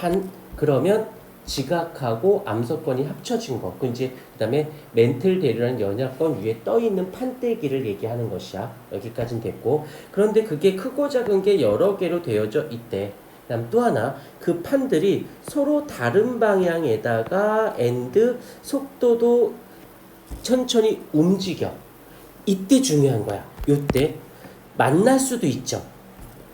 판 그러면 지각하고 암석권이 합쳐진 거. 그다음에 멘틀 대류라는 연약권 위에 떠 있는 판때기를 얘기하는 것이야. 여기까지는 됐고. 그런데 그게 크고 작은 게 여러 개로 되어져 있대. 그다음 또 하나 그 판들이 서로 다른 방향에다가 엔드 속도도 천천히 움직여. 이때 중요한 거야. 요때 만날 수도 있죠.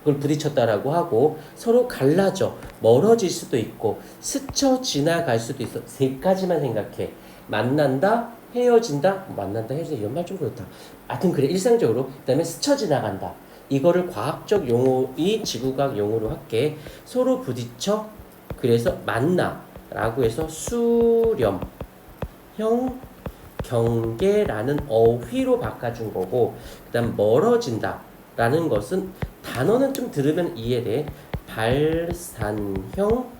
그걸 부딪혔다라고 하고 서로 갈라져 멀어질 수도 있고 스쳐 지나갈 수도 있어. 세 가지만 생각해. 만난다, 헤어진다, 만난다, 헤어진다 이런 말 좀 그렇다. 하여튼 그래 일상적으로. 그다음에 스쳐 지나간다. 이거를 과학적 용어, 이 지구과학 용어로 할게. 서로 부딪혀 그래서 만나라고 해서 수렴, 형, 경계라는 어휘로 바꿔준 거고 그다음 멀어진다라는 것은 단어는 좀 들으면 이해돼. 발산형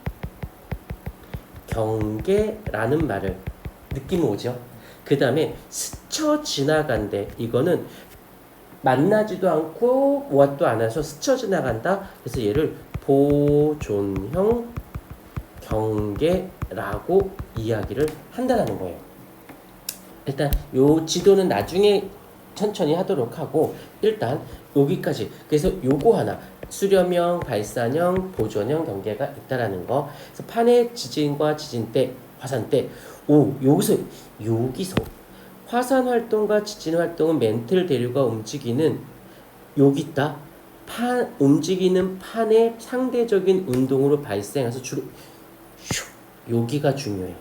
경계라는 말을 느낌 오죠? 그 다음에 스쳐 지나간대. 이거는 만나지도 않고 무엇도 안 해서 스쳐 지나간다. 그래서 얘를 보존형 경계라고 이야기를 한다는 거예요. 일단 요 지도는 나중에 천천히 하도록 하고 일단 여기까지. 그래서 요거 하나 수렴형, 발산형, 보존형 경계가 있다라는 거. 그래서 판의 지진과 지진대, 화산대. 여기서 화산 활동과 지진 활동은 멘틀 대류가 움직이는 여기 있다. 움직이는 판의 상대적인 운동으로 발생해서 주로 여기가 중요해.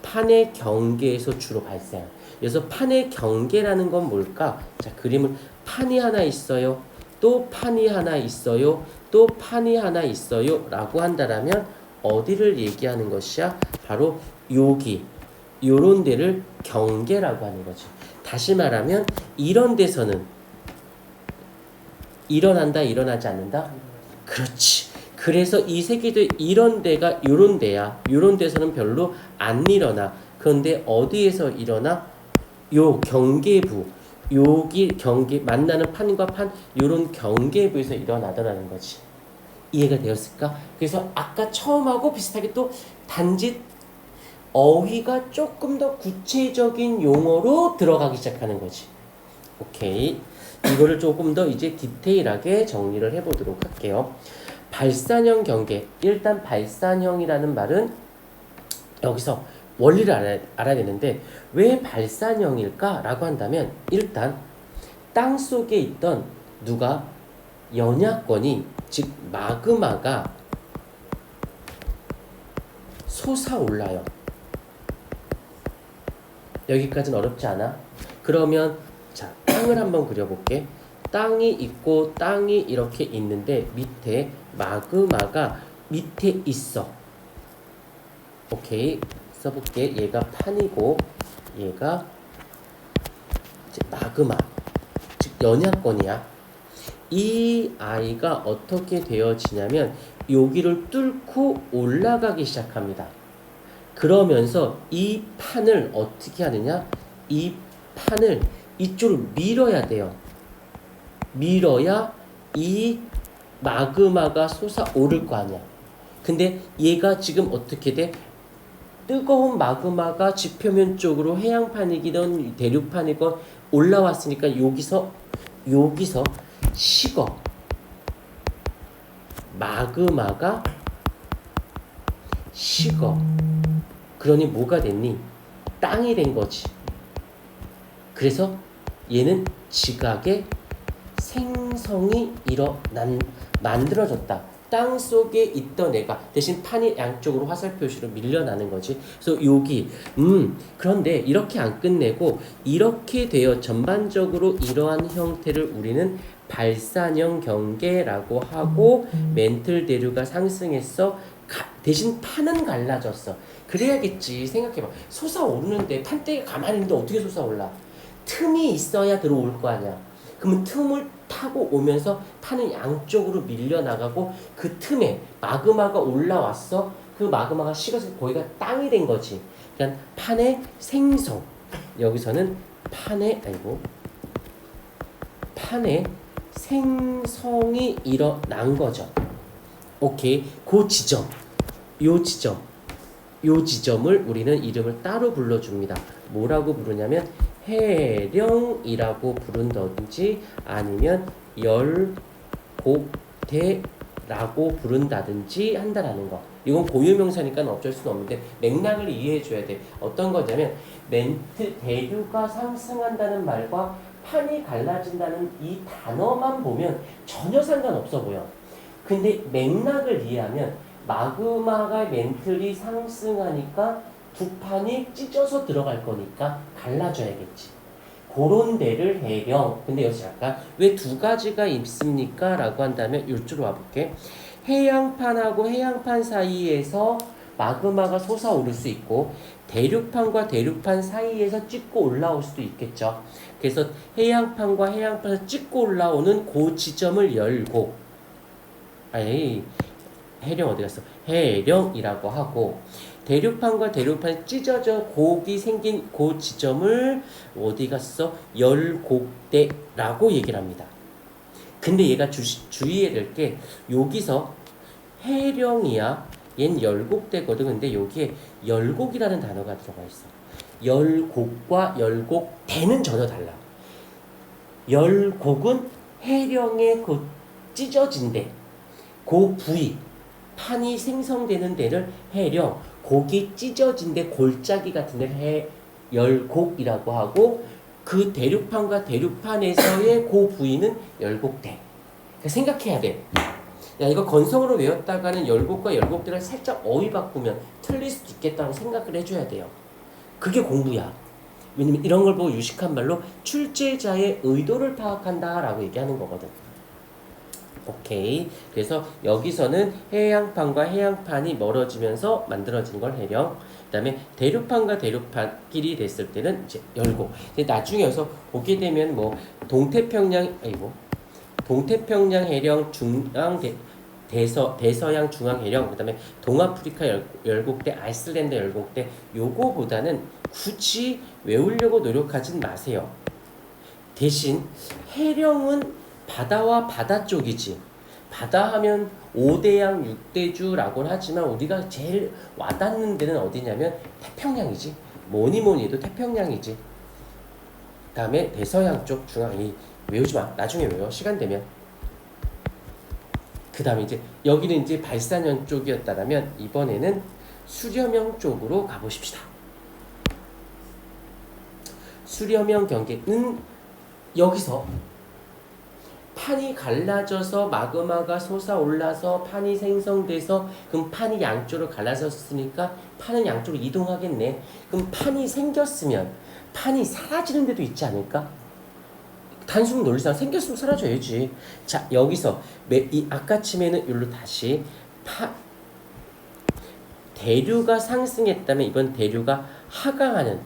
판의 경계에서 주로 발생. 그래서 판의 경계라는 건 뭘까? 자, 그림을 판이 하나 있어요. 또 판이 하나 있어요. 또 판이 하나 있어요. 라고 한다라면 어디를 얘기하는 것이야? 바로 여기. 요런 데를 경계라고 하는 거지. 다시 말하면 이런 데서는 일어난다, 일어나지 않는다? 그렇지. 그래서 이 세계도 이런 데가 요런 데야. 요런 데서는 별로 안 일어나. 그런데 어디에서 일어나? 요 경계부. 여기 경계 만나는 판과 판 요런 경계부에서 일어나더라는 거지. 이해가 되었을까? 그래서 아까 처음하고 비슷하게 또 단지 어휘가 조금 더 구체적인 용어로 들어가기 시작하는 거지. 오케이. 이거를 조금 더 이제 디테일하게 정리를 해보도록 할게요. 발산형 경계. 일단 발산형이라는 말은 여기서 원리를 알아야 되는데 왜 발산형일까? 라고 한다면 일단 땅 속에 있던 연약권이 즉 마그마가 솟아올라요. 여기까지는 어렵지 않아? 그러면 자, 땅을 한번 그려볼게. 땅이 있고 땅이 이렇게 있는데 밑에 마그마가 밑에 있어. 오케이. 써볼게. 얘가 판이고 얘가 이제 마그마, 즉 연약권이야. 이 아이가 어떻게 되어지냐면 여기를 뚫고 올라가기 시작합니다. 그러면서 이 판을 어떻게 하느냐? 이 판을 이쪽으로 밀어야 돼요. 밀어야 이 마그마가 솟아오를 거 아니야. 근데 얘가 지금 어떻게 돼? 뜨거운 마그마가 지표면 쪽으로 해양판이든 대륙판이건 올라왔으니까 여기서 식어. 마그마가 식어. 그러니 뭐가 됐니? 땅이 된 거지. 그래서 얘는 지각의 생성이 만들어졌다. 땅 속에 있던 애가 대신 판이 양쪽으로 화살 표시로 밀려나는 거지. 그래서 여기 그런데 이렇게 안 끝내고 이렇게 되어 전반적으로 이러한 형태를 우리는 발산형 경계라고 하고 멘틀 대류가 상승했어. 대신 판은 갈라졌어. 그래야겠지. 생각해봐. 솟아오르는데 판때기가 가만히 있는데 어떻게 솟아올라? 틈이 있어야 들어올 거 아니야. 그러면 틈을 타고 오면서 판은 양쪽으로 밀려나가고 그 틈에 마그마가 올라왔어. 그 마그마가 식어서 거기가 땅이 된 거지. 그러니까 판의 생성. 여기서는 판의 생성이 일어난 거죠. 오케이. 그 지점. 요 지점, 요 지점을 우리는 이름을 따로 불러줍니다. 뭐라고 부르냐면 해령이라고 부른다든지 아니면 열곡대라고 부른다든지 한다라는 거. 이건 고유명사니까 어쩔 수는 없는데 맥락을 이해해 줘야 돼. 어떤 거냐면 멘트 대류가 상승한다는 말과 판이 갈라진다는 이 단어만 보면 전혀 상관없어 보여. 근데 맥락을 이해하면 마그마가 멘틀이 상승하니까 두 판이 찢어서 들어갈 거니까 갈라져야겠지. 그런 데를 해령. 근데 여기서 잠깐 왜 두 가지가 있습니까? 라고 한다면 이쪽으로 와볼게. 해양판하고 해양판 사이에서 마그마가 솟아오를 수 있고 대륙판과 대륙판 사이에서 찍고 올라올 수도 있겠죠. 그래서 해양판과 해양판에서 찍고 올라오는 그 지점을 열고 아니 해령 어디 갔어? 해령이라고 하고 대륙판과 대륙판이 찢어져 곡이 생긴 그 지점을 어디 갔어? 열곡대라고 얘기를 합니다. 근데 얘가 주의해야 될 게 여기서 해령이야 얜 열곡대거든. 근데 여기에 열곡이라는 단어가 들어가 있어. 열곡과 열곡대는 전혀 달라. 열곡은 해령의 그 찢어진 데, 그 부위, 판이 생성되는 데를 해령, 곡이 찢어진 데 골짜기 같은 데를 열곡이라고 하고 그 대륙판과 대륙판에서의 그 부위는 열곡대. 그러니까 생각해야 돼. 야, 이거 건성으로 외웠다가는 열곡과 열곡대를 살짝 어휘 바꾸면 틀릴 수도 있겠다고 생각을 해줘야 돼요. 그게 공부야. 왜냐면 이런 걸 보고 유식한 말로 출제자의 의도를 파악한다라고 얘기하는 거거든. 오케이. 그래서 여기서는 해양판과 해양판이 멀어지면서 만들어진 걸 해령. 그 다음에 대륙판과 대륙판끼리 됐을 때는 이제 열곡. 나중에 여기서 보게 되면 뭐 동태평양 해령 중앙 대서양 중앙 해령, 그다음에 동아프리카 열곡대, 아이슬란드 열곡대 요거보다는 굳이 외우려고 노력하진 마세요. 대신 해령은 바다와 바다 쪽이지. 바다 하면 5대양 6대주라고 하지만 우리가 제일 와닿는 데는 어디냐면 태평양이지. 뭐니 해도 태평양이지. 다음에 대서양 쪽 중앙이 외우지 마. 나중에 외워. 시간 되면. 그 다음에 이제 여기는 이제 발산형 쪽이었다면 이번에는 수렴형 쪽으로 가보십시다. 수렴형 경계는 여기서 판이 갈라져서 마그마가 솟아올라서 판이 생성돼서 그럼 판이 양쪽으로 갈라졌으니까 판은 양쪽으로 이동하겠네. 그럼 판이 생겼으면 판이 사라지는 데도 있지 않을까? 단순 논리상 생겼으면 사라져야지. 자, 여기서 이 아까침에는 여기로 다시 대류가 상승했다면 이번 대류가 하강하는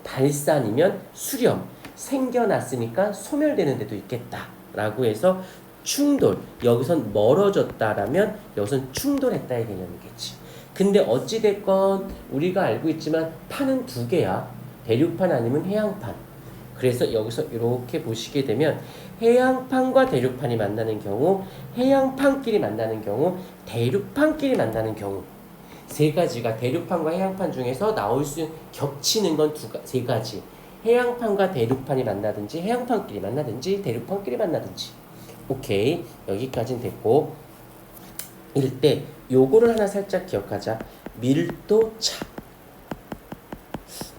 발산이면 수렴 생겨났으니까 소멸되는 데도 있겠다 라고 해서 충돌, 여기선 멀어졌다라면 여기선 충돌했다의 개념이겠지. 근데 어찌됐건 우리가 알고 있지만 판은 두 개야. 대륙판 아니면 해양판. 그래서 여기서 이렇게 보시게 되면 해양판과 대륙판이 만나는 경우, 해양판끼리 만나는 경우, 대륙판끼리 만나는 경우 세 가지가 대륙판과 해양판 중에서 나올 수 겹치는 건 세 가지. 해양판과 대륙판이 만나든지 해양판끼리 만나든지 대륙판끼리 만나든지. 오케이. 여기까지는 됐고 이럴 때 요거를 하나 살짝 기억하자. 밀도차.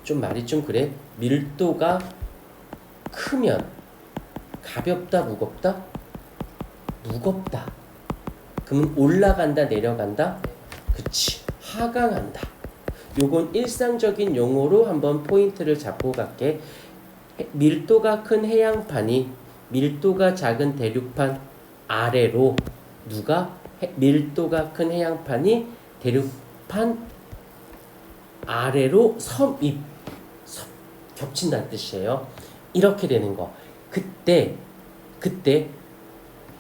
좀 말이 좀 그래. 밀도가 크면 가볍다 무겁다? 무겁다. 그러면 올라간다 내려간다? 그치. 하강한다. 요건 일상적인 용어로 한번 포인트를 잡고 갈게. 밀도가 큰 해양판이 밀도가 작은 대륙판 아래로 밀도가 큰 해양판이 대륙판 아래로 겹친다는 뜻이에요. 이렇게 되는 거. 그때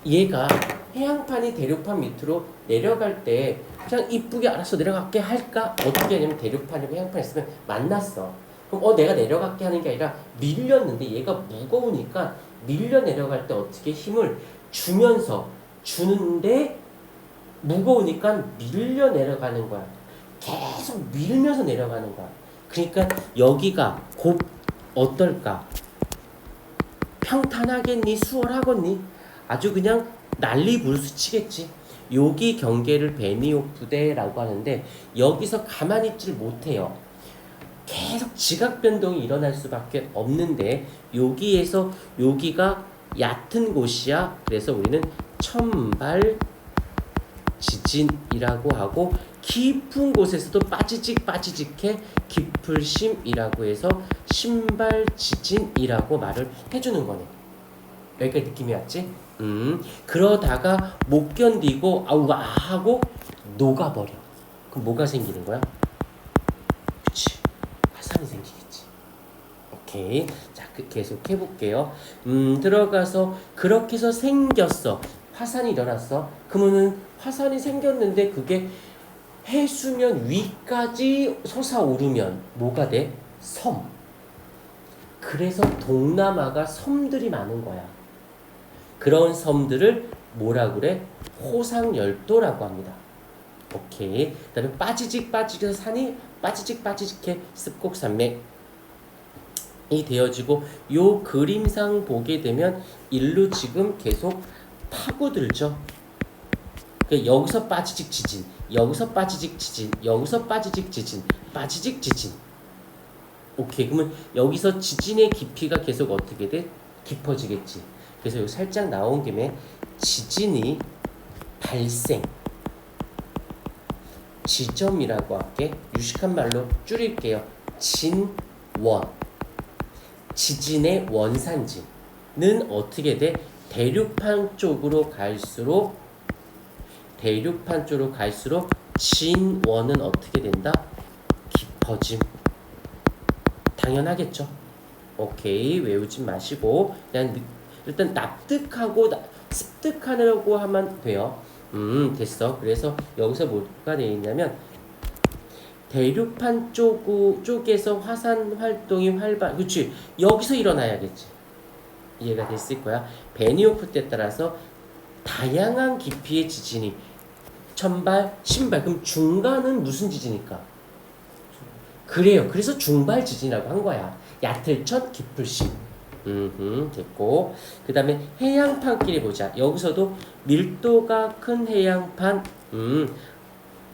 얘가 해양판이 대륙판 밑으로 내려갈 때 그냥 이쁘게 알아서 내려갈게 할까? 어떻게 하냐면 대륙판이고 해양판이 있으면 만났어. 그럼 내가 내려갈게 하는 게 아니라 밀렸는데 얘가 무거우니까 밀려 내려갈 때 어떻게 힘을 주면서 주는데 무거우니까 밀려 내려가는 거야. 계속 밀면서 내려가는 거야. 그러니까 여기가 곧 어떨까? 평탄하겠니? 수월하겠니? 아주 그냥 난리 불수 치겠지. 여기 경계를 베니오프대라고 하는데 여기서 가만히 있질 못해요. 계속 지각 변동이 일어날 수밖에 없는데 여기에서 여기가 얕은 곳이야. 그래서 우리는 천발 지진이라고 하고 깊은 곳에서도 빠지직해 깊을심이라고 해서 신발 지진이라고 말을 해주는 거네. 여기까지 느낌이 왔지? 그러다가 못 견디고 아우 하고 녹아버려. 그럼 뭐가 생기는 거야? 그치, 화산이 생기겠지. 오케이, 자 계속 해볼게요. 들어가서 그렇게 해서 생겼어. 화산이 일어났어. 그러면은 화산이 생겼는데 그게 해수면 위까지 솟아오르면 뭐가 돼? 섬. 그래서 동남아가 섬들이 많은 거야. 그런 섬들을 뭐라 그래? 호상열도라고 합니다. 오케이. 그 다음에 빠지직해서 산이 빠지직해 습곡산맥이 되어지고 요 그림상 보게 되면 일로 지금 계속 파고들죠. 그러니까 여기서 빠지직 지진, 여기서 빠지직 지진, 여기서 빠지직 지진, 빠지직 지진. 오케이. 그러면 여기서 지진의 깊이가 계속 어떻게 돼? 깊어지겠지. 그래서 여기 살짝 나온 김에 지진이 발생 지점이라고 할게. 유식한 말로 줄일게요. 진원. 지진의 원산지는 어떻게 돼? 대륙판 쪽으로 갈수록 진원은 어떻게 된다? 깊어짐. 당연하겠죠. 오케이. 외우지 마시고 그냥 일단 납득하고 습득하려고 하면 돼요. 됐어. 그래서 여기서 뭐가 되어 있냐면 대륙판 쪽에서 화산 활동이 그렇지. 여기서 일어나야겠지. 이해가 됐을 거야. 베니오프대에 따라서 다양한 깊이의 지진이 천발, 신발. 그럼 중간은 무슨 지진일까? 그래요. 그래서 중발 지진이라고 한 거야. 얕을천, 깊을심. 됐고. 그 다음에 해양판끼리 보자. 여기서도 밀도가 큰 해양판,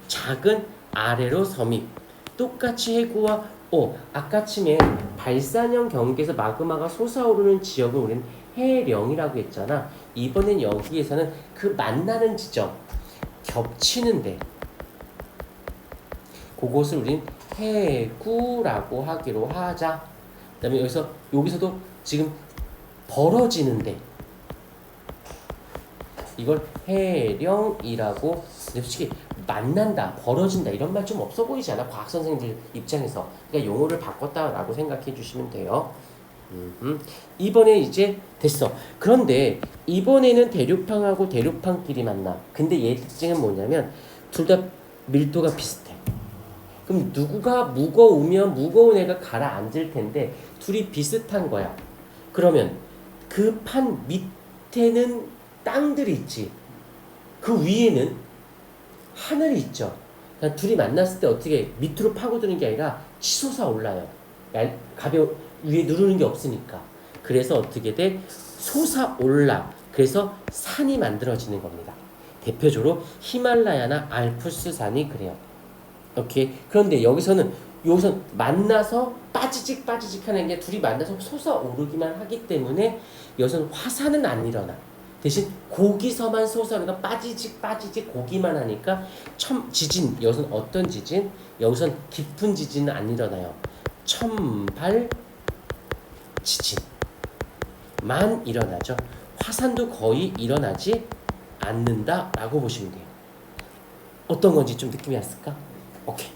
작은 아래로 섬입. 똑같이 해구와 아까쯤에 발산형 경계에서 마그마가 솟아오르는 지역을 우리는 해령이라고 했잖아. 이번엔 여기에서는 그 만나는 지점, 겹치는데 그곳을 우린 해구라고 하기로 하자. 그 다음에 여기서도 지금 벌어지는데 이걸 해령이라고. 근데 솔직히 만난다, 벌어진다 이런 말 좀 없어 보이지 않아? 과학 선생님들 입장에서. 그러니까 용어를 바꿨다라고 생각해 주시면 돼요. 이번에 이제 됐어. 그런데 이번에는 대륙판하고 대륙판끼리 만나. 근데 얘 특징은 뭐냐면 둘 다 밀도가 비슷해. 그럼 누구가 무거우면 무거운 애가 가라앉을 텐데 둘이 비슷한 거야. 그러면 그 판 밑에는 땅들이 있지. 그 위에는 하늘이 있죠. 그러니까 둘이 만났을 때 어떻게 밑으로 파고드는 게 아니라 치솟아 올라요. 위에 누르는 게 없으니까. 그래서 어떻게 돼? 솟아올라. 그래서 산이 만들어지는 겁니다. 대표적으로 히말라야나 알프스산이 그래요. 오케이. 그런데 여기서는 만나서 빠지직 하는 게 둘이 만나서 솟아오르기만 하기 때문에 여기서는 화산은 안 일어나. 대신 거기서만 솟아오르니까 빠지직 고기만 하니까 지진. 여기서는 어떤 지진? 여기선 깊은 지진은 안 일어나요. 천발 지진만 일어나죠. 화산도 거의 일어나지 않는다라고 보시면 돼요. 어떤 건지 좀 느낌이 왔을까? 오케이.